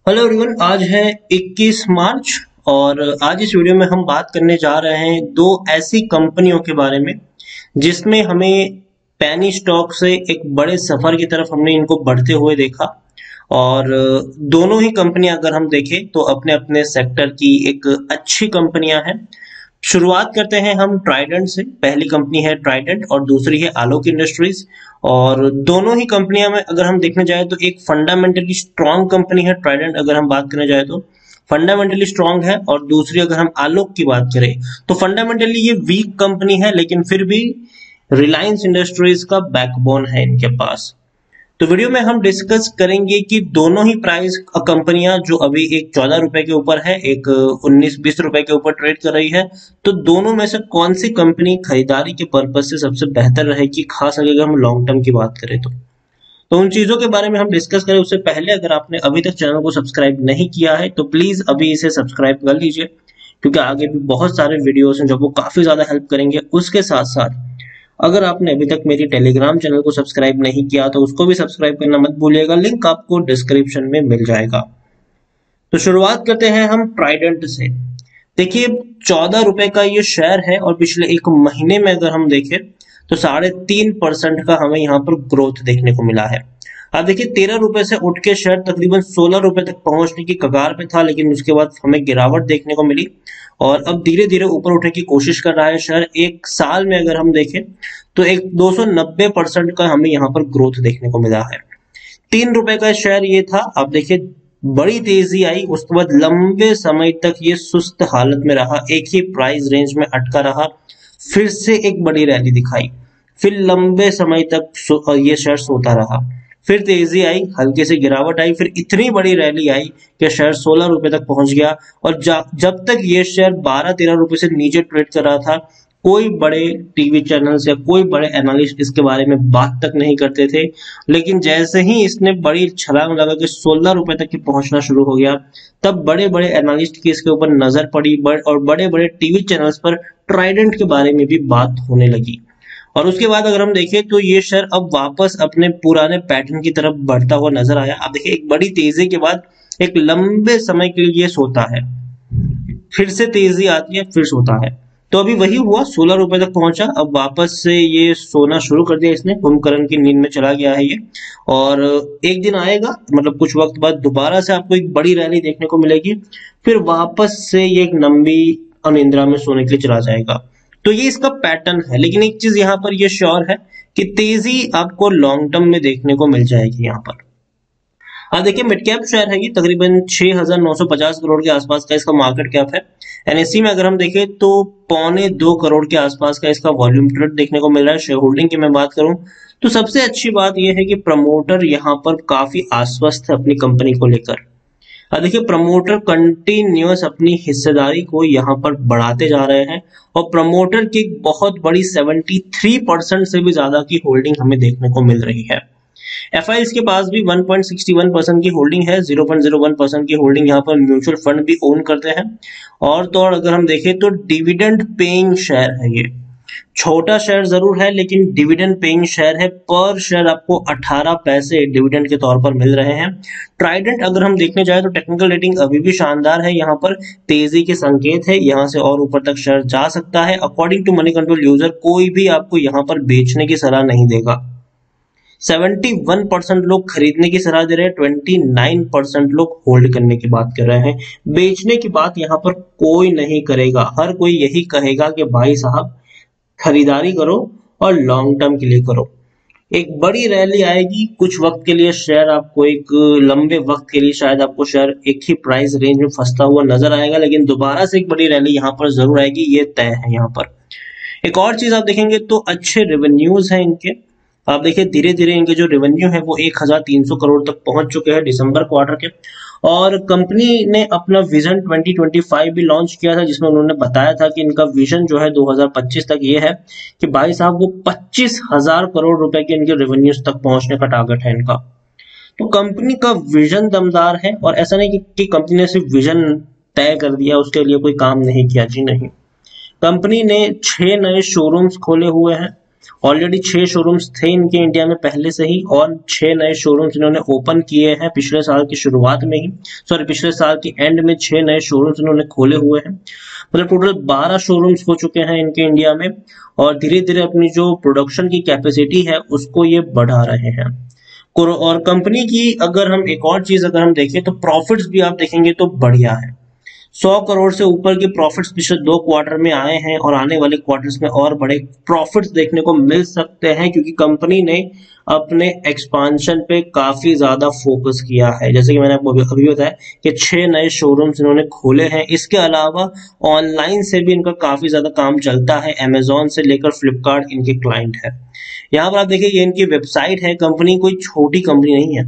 Hello everyone, आज है 21 मार्च और आज इस वीडियो में हम बात करने जा रहे हैं दो ऐसी कंपनियों के बारे में जिसमें हमें पैनी स्टॉक से एक बड़े सफर की तरफ हमने इनको बढ़ते हुए देखा। और दोनों ही कंपनियां अगर हम देखें तो अपने अपने सेक्टर की एक अच्छी कंपनियां हैं। शुरुआत करते हैं हम ट्राइडेंट से। पहली कंपनी है ट्राइडेंट और दूसरी है आलोक इंडस्ट्रीज। और दोनों ही कंपनियां में अगर हम देखने जाए तो एक फंडामेंटली स्ट्रांग कंपनी है ट्राइडेंट, अगर हम बात करने जाए तो फंडामेंटली स्ट्रांग है, और दूसरी अगर हम आलोक की बात करें तो फंडामेंटली ये वीक कंपनी है, लेकिन फिर भी रिलायंस इंडस्ट्रीज का बैकबोन है इनके पास। तो वीडियो में हम डिस्कस करेंगे कि दोनों ही प्राइस कंपनियां जो अभी एक 14 रुपए के ऊपर है, एक 19-20 रुपए के ऊपर ट्रेड कर रही है, तो दोनों में से कौन सी कंपनी खरीदारी के पर्पज से सबसे बेहतर रहेगी, खास अगर हम लॉन्ग टर्म की बात करें तो उन चीजों के बारे में हम डिस्कस करें उससे पहले अगर आपने अभी तक चैनल को सब्सक्राइब नहीं किया है तो प्लीज अभी इसे सब्सक्राइब कर लीजिए, क्योंकि आगे भी बहुत सारे वीडियोस हैं जो आपको काफी ज्यादा हेल्प करेंगे। उसके साथ साथ अगर आपने अभी तक मेरी टेलीग्राम चैनल को सब्सक्राइब नहीं किया तो उसको भी सब्सक्राइब करना मत भूलिएगा, लिंक आपको डिस्क्रिप्शन में मिल जाएगा। तो शुरुआत करते हैं हम ट्राइडेंट से। देखिए, 14 रुपए का ये शेयर है और पिछले एक महीने में अगर हम देखें तो 3.5% का हमें यहाँ पर ग्रोथ देखने को मिला है। अब देखिए, 13 रुपए से उठ के शेयर तकरीबन 16 रुपए तक पहुंचने की कगार पे था, लेकिन उसके बाद हमें गिरावट देखने को मिली और अब धीरे धीरे ऊपर उठने की कोशिश कर रहा है शेयर। एक साल में अगर हम देखें तो एक 290% का हमें यहाँ पर ग्रोथ देखने को मिला है। 3 रुपए का शेयर ये था, आप देखिए बड़ी तेजी आई, उसके बाद लंबे समय तक ये सुस्त हालत में रहा, एक ही प्राइस रेंज में अटका रहा, फिर से एक बड़ी रैली दिखाई, फिर लंबे समय तक ये शेयर सोता रहा, फिर तेजी आई, हल्के से गिरावट आई, फिर इतनी बड़ी रैली आई कि शेयर 16 रुपए तक पहुंच गया। और जब तक ये शेयर 12-13 रुपए से नीचे ट्रेड कर रहा था, कोई बड़े टीवी चैनल्स या कोई बड़े एनालिस्ट इसके बारे में बात तक नहीं करते थे। लेकिन जैसे ही इसने बड़ी छलांग लगा के 16 रुपए तक की पहुंचना शुरू हो गया, तब बड़े बड़े एनालिस्ट की इसके ऊपर नजर पड़ी और बड़े बड़े टीवी चैनल्स पर ट्राइडेंट के बारे में भी बात होने लगी। और उसके बाद अगर हम देखें तो ये शेयर अब वापस अपने पुराने पैटर्न की तरफ बढ़ता हुआ नजर आया। अब देखिए, एक बड़ी तेजी के बाद एक लंबे समय के लिए सोता है, फिर से तेजी आती है, फिर सोता है। तो अभी वही हुआ, 16 रुपए तक पहुंचा, अब वापस से ये सोना शुरू कर दिया इसने, कुंभकर्ण की नींद में चला गया है ये। और एक दिन आएगा, मतलब कुछ वक्त बाद दोबारा से आपको एक बड़ी रैली देखने को मिलेगी, फिर वापस से ये एक लंबी अनिद्रा में सोने के लिए चला जाएगा। तो ये इसका पैटर्न है। लेकिन एक चीज यहाँ पर ये श्योर है कि तेजी आपको लॉन्ग टर्म में देखने को मिल जाएगी यहाँ पर। हाँ देखिए, मिड कैप शेयर है ये, तकरीबन 6,950 करोड़ के आसपास का इसका मार्केट कैप है। एनएससी में अगर हम देखें तो 1.25 करोड़ के आसपास का इसका वॉल्यूम ट्रेड देखने को मिल रहा है। शेयर होल्डिंग की मैं बात करूं तो सबसे अच्छी बात यह है कि प्रमोटर यहाँ पर काफी आश्वस्त है अपनी कंपनी को लेकर। देखिए, प्रमोटर कंटिन्यूअस अपनी हिस्सेदारी को यहाँ पर बढ़ाते जा रहे हैं और प्रमोटर की एक बहुत बड़ी 73% से भी ज्यादा की होल्डिंग हमें देखने को मिल रही है। एफआईज के पास भी 1.61% की होल्डिंग है, 0.01% की होल्डिंग यहाँ पर म्यूचुअल फंड भी ओन करते हैं। और तो और अगर हम देखें तो डिविडेंड पेइंग शेयर है ये, छोटा शेयर जरूर है लेकिन डिविडेंड पेइंग शेयर है। पर शेयर आपको 18 पैसे डिविडेंड के तौर पर मिल रहे हैं। ट्राइडेंट अगर हम देखने जाए तो टेक्निकल रेटिंग अभी भी शानदार है, यहाँ पर तेजी के संकेत है, यहाँ से और ऊपर तक शेयर जा सकता है। According to Moneycontrol user कोई भी आपको यहाँ पर बेचने की सलाह नहीं देगा। 71% लोग खरीदने की सलाह दे रहे हैं, 29% लोग होल्ड करने की बात कर रहे हैं। बेचने की बात यहाँ पर कोई नहीं करेगा, हर कोई यही कहेगा कि भाई साहब खरीदारी करो और लॉन्ग टर्म के लिए करो। एक बड़ी रैली आएगी, कुछ वक्त के लिए शेयर आपको, एक लंबे वक्त के लिए शायद आपको शेयर एक ही प्राइस रेंज में फंसता हुआ नजर आएगा, लेकिन दोबारा से एक बड़ी रैली यहाँ पर जरूर आएगी, ये तय है। यहाँ पर एक और चीज आप देखेंगे तो अच्छे रेवेन्यूज हैं इनके। आप देखिए, धीरे धीरे इनके जो रेवेन्यू है वो 1,300 करोड़ तक पहुंच चुके हैं दिसंबर क्वार्टर के। और कंपनी ने अपना विजन 2025 भी लॉन्च किया था, जिसमें उन्होंने बताया था कि इनका विजन जो है 2025 तक ये है कि भाई साहब वो 25,000 करोड़ रुपए के इनके रेवेन्यूज तक पहुंचने का टारगेट है इनका। तो कंपनी का विजन दमदार है और ऐसा नहीं कि कंपनी ने सिर्फ विजन तय कर दिया, उसके लिए कोई काम नहीं किया, जी नहीं। कंपनी ने 6 नए शोरूम्स खोले हुए हैं ऑलरेडी 6 शोरूम्स थे इनके इंडिया में पहले से ही, और 6 नए शोरूम्स इन्होंने ओपन किए हैं पिछले साल की शुरुआत में ही, सॉरी पिछले साल की एंड में 6 नए शोरूम्स इन्होंने खोले हुए हैं। मतलब टोटल 12 शोरूम्स हो चुके हैं इनके इंडिया में, और धीरे धीरे अपनी जो प्रोडक्शन की कैपेसिटी है उसको ये बढ़ा रहे हैं। और कंपनी की अगर हम एक और चीज अगर हम देखें तो प्रॉफिट्स भी आप देखेंगे तो बढ़िया है। 100 करोड़ से ऊपर के प्रॉफिट्स पिछले 2 क्वार्टर में आए हैं, और आने वाले क्वार्टर्स में और बड़े प्रॉफिट्स देखने को मिल सकते हैं, क्योंकि कंपनी ने अपने एक्सपांशन पे काफी ज्यादा फोकस किया है। जैसे कि मैंने आपको अभी बताया कि 6 नए शोरूम्स इन्होंने खोले हैं। इसके अलावा ऑनलाइन से भी इनका काफी ज्यादा काम चलता है, अमेजोन से लेकर फ्लिपकार्ट इनके क्लाइंट है। यहाँ पर आप देखिए ये इनकी वेबसाइट है। कंपनी कोई छोटी कंपनी नहीं है,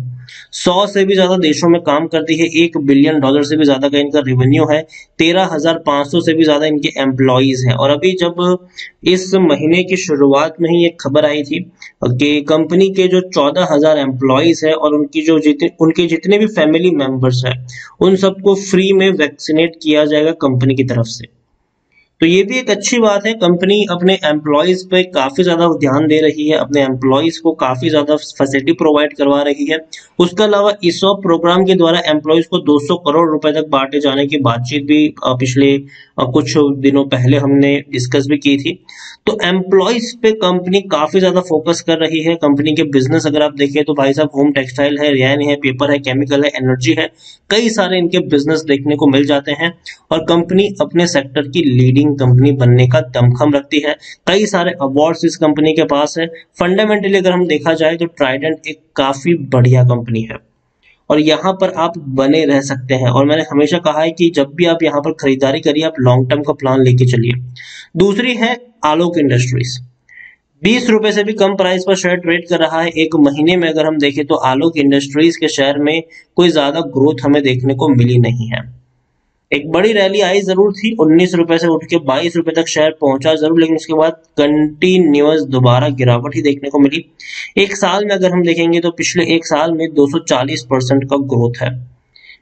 100 से भी ज्यादा देशों में काम करती है, $1 बिलियन से भी ज्यादा का इनका रेवेन्यू है, 13,500 से भी ज्यादा इनके एम्प्लॉइज हैं। और अभी जब इस महीने की शुरुआत में ही एक खबर आई थी कि कंपनी के जो 14,000 एम्प्लॉइज है और उनके जितने भी फैमिली मेंबर्स हैं उन सबको फ्री में वैक्सीनेट किया जाएगा कंपनी की तरफ से। तो ये भी एक अच्छी बात है, कंपनी अपने एम्प्लॉयज पे काफी ज्यादा ध्यान दे रही है, अपने एम्प्लॉयज को काफी ज्यादा फैसिलिटी प्रोवाइड करवा रही है। उसके अलावा ESOP प्रोग्राम के द्वारा एम्प्लॉयज को 200 करोड़ रुपए तक बांटे जाने की बातचीत भी पिछले कुछ दिनों पहले हमने डिस्कस भी की थी। तो एम्प्लॉयज पे कंपनी काफी ज्यादा फोकस कर रही है। कंपनी के बिजनेस अगर आप देखें तो भाई साहब होम टेक्सटाइल है, रेन है, पेपर है, केमिकल है, एनर्जी है, कई सारे इनके बिजनेस देखने को मिल जाते हैं। और कंपनी अपने सेक्टर की लीडिंग कंपनी बनने का दमखम रखती है। कई सारे अवार्ड्स इस कंपनी के पास है। फंडामेंटली अगर हम देखा जाए तो ट्राइडेंट एक काफी बढ़िया कंपनी है और यहाँ पर आप बने रह सकते हैं। और मैंने हमेशा कहा है कि जब भी आप यहाँ पर खरीदारी करिए आप लॉन्ग टर्म का प्लान लेके चलिए। दूसरी है आलोक इंडस्ट्रीज, 20 रुपए से भी कम प्राइस पर शेयर ट्रेड कर रहा है। एक महीने में अगर हम देखें तो आलोक इंडस्ट्रीज के शेयर में कोई ज्यादा ग्रोथ हमें देखने को मिली नहीं है। एक बड़ी रैली आई जरूर थी, 19 रुपए से उठ के 22 रुपए तक शेयर पहुंचा जरूर, लेकिन उसके बाद कंटिन्यूअस दोबारा गिरावट ही देखने को मिली। एक साल में अगर हम देखेंगे तो पिछले एक साल में 240% का ग्रोथ है।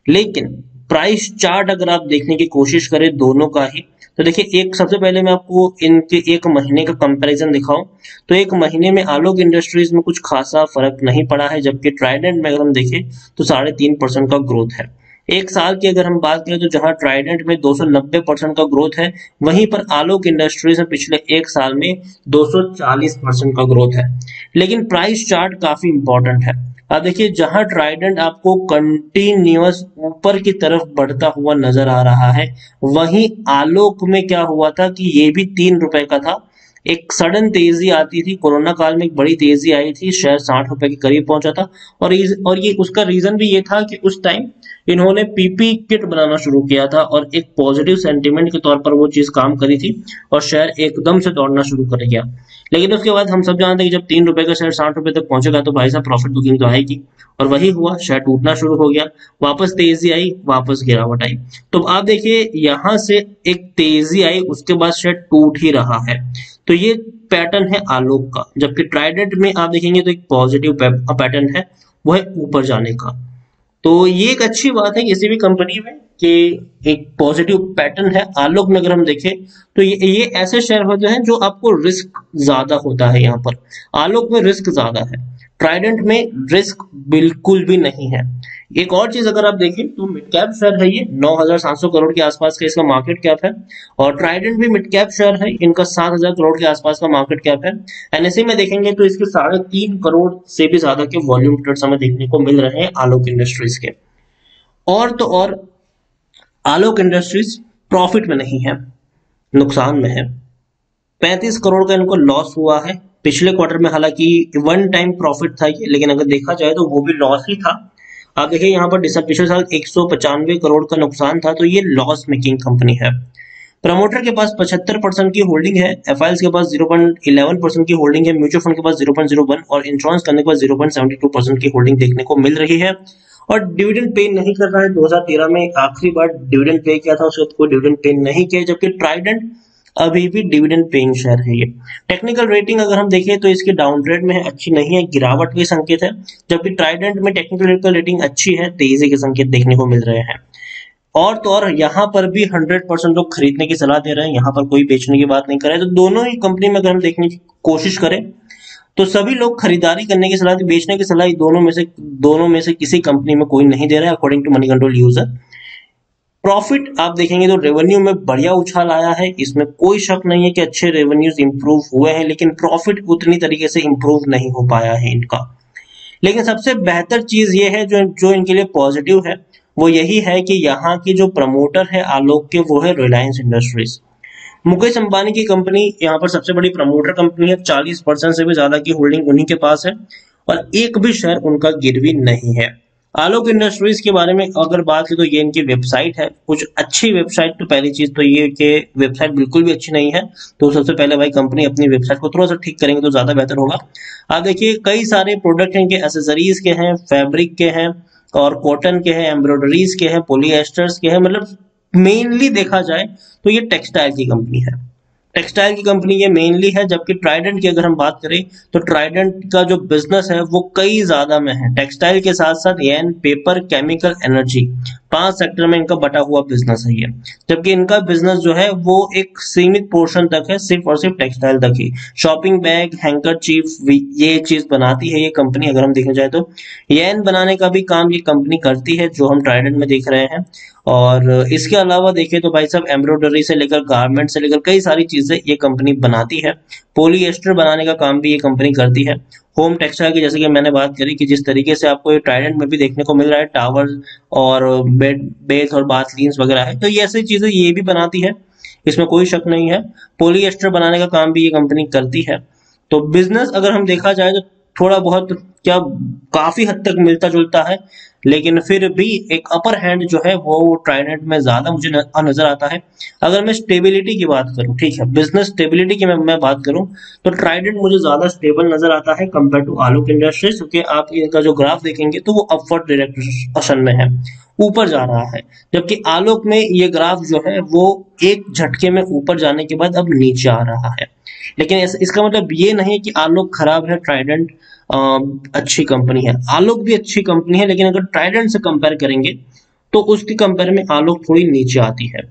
लेकिन प्राइस चार्ट अगर आप देखने की कोशिश करें दोनों का ही, तो देखिए एक सबसे पहले मैं आपको इनके एक महीने का कंपैरिजन दिखाऊं तो एक महीने में आलोक इंडस्ट्रीज में कुछ खासा फर्क नहीं पड़ा है, जबकि ट्राइडेंट में अगर हम देखें तो 3.5% का ग्रोथ है। एक साल की अगर हम बात करें तो जहां ट्राइडेंट में 290% का ग्रोथ है, वहीं पर आलोक इंडस्ट्रीज में पिछले एक साल में 240% का ग्रोथ है। लेकिन प्राइस चार्ट काफी इंपॉर्टेंट है। अब देखिए जहां ट्राइडेंट आपको कंटिन्यूअस ऊपर की तरफ बढ़ता हुआ नजर आ रहा है, वहीं आलोक में क्या हुआ था कि ये भी 3 रुपए का था। एक सडन तेजी आती थी, कोरोना काल में एक बड़ी तेजी आई थी, शेयर 60 रुपए के करीब पहुंचा था। और ये उसका रीजन भी ये था कि उस टाइम इन्होंने पीपी किट बनाना शुरू किया था और एक पॉजिटिव सेंटीमेंट के तौर पर वो चीज काम करी थी और शेयर एकदम से दौड़ना शुरू कर गया। लेकिन उसके बाद हम सब जानते हैं कि जब 3 रुपए का शेयर 60 रुपए तक पहुंचेगा तो भाई साहब प्रॉफिट बुकिंग तो आएगी, और वही हुआ, शेयर टूटना शुरू हो गया, वापस तेजी आई, वापस गिरावट आई। तो आप देखिए यहां से एक तेजी आई, उसके बाद शेयर टूट ही रहा है। तो ये पैटर्न है आलोक का। जबकि ट्राइडेंट में आप देखेंगे तो एक पॉजिटिव पैटर्न है, वो है ऊपर जाने का। तो ये एक अच्छी बात है किसी भी कंपनी में कि एक पॉजिटिव पैटर्न है। आलोक में अगर हम देखें तो ये ऐसे शेयर होते हैं जो आपको रिस्क ज्यादा होता है। यहाँ पर आलोक में रिस्क ज्यादा है, ट्राइडेंट में रिस्क बिल्कुल भी नहीं है। एक और चीज अगर आप देखें तो मिड कैप शेयर है, ये 9,700 करोड़ के आसपास का इसका मार्केट कैप है, और ट्राइडेंट भी मिड कैप शेयर है, इनका 7,000 करोड़ के आसपास का मार्केट कैप है। एनएसई में देखेंगे तो इसके 3.5 करोड़ से भी ज्यादा के वॉल्यूम ट्रेड्स हमें देखने को मिल रहे हैं आलोक इंडस्ट्रीज के। और तो और आलोक इंडस्ट्रीज प्रॉफिट में नहीं है, नुकसान में है। 35 करोड़ का इनको लॉस हुआ है पिछले क्वार्टर में। हालांकि वन टाइम प्रॉफिट था ये, लेकिन अगर देखा जाए तो वो भी लॉस ही था। आप देखिए यहाँ पर पिछले साल 195 करोड़ का नुकसान था, तो ये लॉस मेकिंग कंपनी है। प्रमोटर के पास 75% की होल्डिंग है, एफआईएल्स के पास 0.11% की होल्डिंग है, म्यूचुअल फंड के पास 0.01 और इंश्योरेंस करने के पास 0.72% की होल्डिंग देखने को मिल रही है। और डिविडेंड पे नहीं कर रहा है। 2013 में आखिरी बार डिविडेंड पे किया था, उसके बाद कोई डिविडेंड पे नहीं किया। जबकि ट्राइडेंट अभी भी डिविडेंड पेइंग शेयर है ये। टेक्निकल रेटिंग अगर हम देखें तो इसकी डाउनग्रेड में है, अच्छी नहीं है, गिरावट के संकेत है। जबकि ट्राइडेंट में टेक्निकल रेटिंग अच्छी है, तेजी के संकेत देखने को मिल रहे हैं। और तो और यहाँ पर भी 100% लोग खरीदने की सलाह दे रहे हैं, यहाँ पर कोई बेचने की बात नहीं कर रहे। तो दोनों ही कंपनी में अगर हम देखने की कोशिश करें तो सभी लोग खरीदारी करने की सलाह, बेचने की सलाह दोनों में से किसी कंपनी में कोई नहीं दे रहा है according to Moneycontrol user. Profit आप देखेंगे तो रेवेन्यू में बढ़िया उछाल आया है, इसमें कोई शक नहीं है कि अच्छे रेवेन्यूज इंप्रूव हुए हैं, लेकिन प्रॉफिट उतनी तरीके से इंप्रूव नहीं हो पाया है इनका। लेकिन सबसे बेहतर चीज ये है जो इनके लिए पॉजिटिव है, वो यही है कि यहाँ की जो प्रमोटर है आलोक के, वो है रिलायंस इंडस्ट्रीज। मुकेश अंबानी की कंपनी यहाँ पर सबसे बड़ी प्रमोटर कंपनी है, 40% से भी ज्यादा की होल्डिंग उन्हीं के पास है और एक भी शेयर उनका गिरवी नहीं है। आलोक इंडस्ट्रीज के बारे में अगर बात की तो ये इनकी वेबसाइट है, कुछ अच्छी वेबसाइट। तो पहली चीज तो ये कि वेबसाइट बिल्कुल भी अच्छी नहीं है, तो सबसे पहले भाई कंपनी अपनी वेबसाइट को थोड़ा सा ठीक करेंगे तो ज्यादा बेहतर होगा। आप देखिए कई सारे प्रोडक्ट इनके एसेसरीज के हैं, फैब्रिक के हैं और कॉटन के हैं, एम्ब्रॉयडरीज के हैं, पॉलिएस्टर्स के हैं, मतलब मेनली देखा जाए तो ये टेक्सटाइल की कंपनी है, टेक्सटाइल की कंपनी ये मेनली है। जबकि ट्राइडेंट की अगर हम बात करें तो ट्राइडेंट का जो बिजनेस है वो कई ज्यादा में है, टेक्सटाइल के साथ साथ एन पेपर, केमिकल, एनर्जी, 5 सेक्टर में इनका बटा हुआ बिजनेस है ये। जबकि इनका बिजनेस जो है वो एक सीमित पोर्शन तक है, सिर्फ और सिर्फ टेक्सटाइल तक ही। शॉपिंग बैग, हैंकर चीफ, ये चीज बनाती है ये कंपनी। अगर हम देखने जाए तो येन बनाने का भी काम ये कंपनी करती है, जो हम ट्राइडेंट में देख रहे हैं। और इसके अलावा देखें तो भाई साहब एम्ब्रॉयडरी से लेकर गारमेंट से लेकर कई सारी चीजें ये कंपनी बनाती है। पॉलिएस्टर बनाने का काम भी ये कंपनी करती है। होम टेक्सटाइल की जैसे कि मैंने बात करी कि जिस तरीके से आपको ये ट्राइडेंट में भी देखने को मिल रहा है, टावर और बेड्स और बाथलीन्स वगैरह है, तो ये ऐसी चीजें ये भी बनाती है, इसमें कोई शक नहीं है। पॉलिएस्टर बनाने का काम भी ये कंपनी करती है। तो बिजनेस अगर हम देखा जाए तो थोड़ा बहुत क्या काफी हद तक मिलता जुलता है, लेकिन फिर भी एक अपर हैंड जो है वो ट्राइडेंट में ज्यादा मुझे नजर आता है। अगर मैं स्टेबिलिटी की बात करूं, ठीक है, बिजनेस स्टेबिलिटी की मैं बात करूं तो ट्राइडेंट मुझे ज्यादा स्टेबल नजर आता है कंपेयर टू आलोक इंडस्ट्रीज, क्योंकि आप इनका जो ग्राफ देखेंगे तो वो अपवर्ड डायरेक्शन में है, ऊपर जा रहा है। जबकि आलोक में ये ग्राफ जो है वो एक झटके में ऊपर जाने के बाद अब नीचे आ रहा है। लेकिन इसका मतलब ये नहीं कि आलोक खराब है, ट्राइडेंट अच्छी कंपनी है। आलोक भी अच्छी कंपनी है, लेकिन अगर ट्राइडेंट से कंपेयर करेंगे तो उसकी कंपेयर में आलोक थोड़ी नीचे आती है।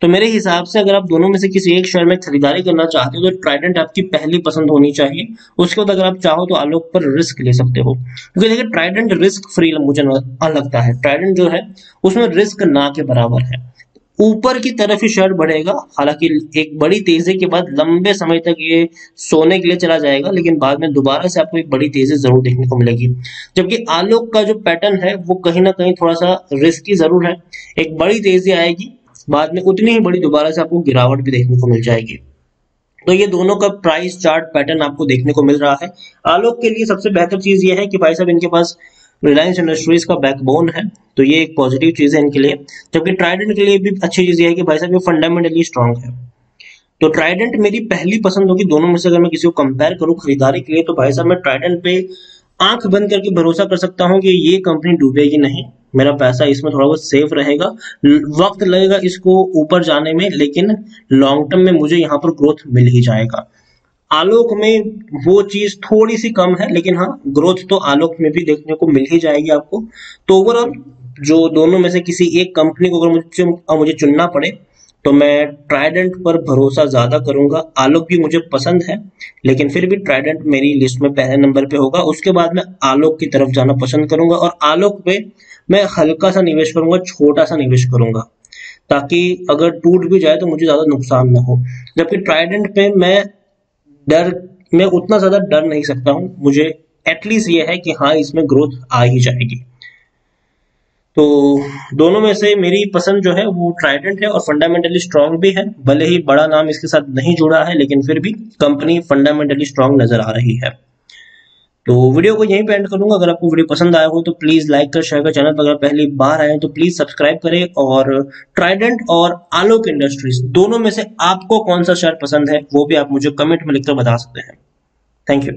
तो मेरे हिसाब से अगर आप दोनों में से किसी एक शेयर में खरीदारी करना चाहते हो तो ट्राइडेंट आपकी पहली पसंद होनी चाहिए। उसके बाद अगर आप चाहो तो आलोक पर रिस्क ले सकते हो, क्योंकि देखिए ट्राइडेंट रिस्क फ्री मुझे लगता है। ट्राइडेंट जो है उसमें रिस्क ना के बराबर है, ऊपर की तरफ ही शेयर बढ़ेगा। हालांकि एक बड़ी तेजी के बाद लंबे समय तक ये सोने के लिए चला जाएगा, लेकिन बाद में दोबारा से आपको एक बड़ी तेजी जरूर देखने को मिलेगी। जबकि आलोक का जो पैटर्न है वो कहीं ना कहीं थोड़ा सा रिस्की जरूर है, एक बड़ी तेजी आएगी, बाद में उतनी ही बड़ी दोबारा से आपको गिरावट भी देखने को मिल जाएगी। तो ये दोनों का प्राइस चार्ट पैटर्न आपको देखने को मिल रहा है। आलोक के लिए सबसे बेहतर चीज ये है कि भाई साहब इनके पास रिलायंस इंडस्ट्रीज का बैकबोन है, तो ये एक पॉजिटिव चीज है इनके लिए। जबकि ट्राइडेंट के लिए भी अच्छी चीज ये है कि भाई साहब ये फंडामेंटली स्ट्रांग है। तो ट्राइडेंट मेरी पहली पसंद होगी दोनों में से। अगर मैं किसी को कंपेयर करूं खरीदारी के लिए तो भाई साहब मैं ट्राइडेंट पे आंख बंद करके भरोसा कर सकता हूं कि ये कंपनी डूबेगी नहीं, मेरा पैसा इसमें थोड़ा बहुत सेफ रहेगा। वक्त लगेगा इसको ऊपर जाने में, लेकिन लॉन्ग टर्म में मुझे यहाँ पर ग्रोथ मिल ही जाएगा। आलोक में वो चीज थोड़ी सी कम है, लेकिन हाँ ग्रोथ तो आलोक में भी देखने को मिल ही जाएगी आपको। तो ओवरऑल जो दोनों में से किसी एक कंपनी को अगर मुझे चुनना पड़े तो मैं ट्राइडेंट पर भरोसा ज्यादा करूंगा। आलोक भी मुझे पसंद है, लेकिन फिर भी ट्राइडेंट मेरी लिस्ट में पहले नंबर पे होगा। उसके बाद मैं आलोक की तरफ जाना पसंद करूंगा और आलोक पे मैं हल्का सा निवेश करूंगा, छोटा सा निवेश करूंगा, ताकि अगर टूट भी जाए तो मुझे ज्यादा नुकसान ना हो। जबकि ट्राइडेंट पे मैं उतना ज्यादा डर नहीं सकता हूं, मुझे एटलीस्ट ये है कि हाँ इसमें ग्रोथ आ ही जाएगी। तो दोनों में से मेरी पसंद जो है वो ट्राइडेंट है और फंडामेंटली स्ट्रांग भी है। भले ही बड़ा नाम इसके साथ नहीं जुड़ा है, लेकिन फिर भी कंपनी फंडामेंटली स्ट्रांग नजर आ रही है। तो वीडियो को यहीं पे एंड करूंगा। अगर आपको वीडियो पसंद आया हो तो प्लीज लाइक कर, शेयर कर, चैनल पर अगर पहली बार आए तो प्लीज सब्सक्राइब करें। और ट्राइडेंट और आलोक इंडस्ट्रीज दोनों में से आपको कौन सा शेयर पसंद है वो भी आप मुझे कमेंट में लिखकर बता सकते हैं। Thank you.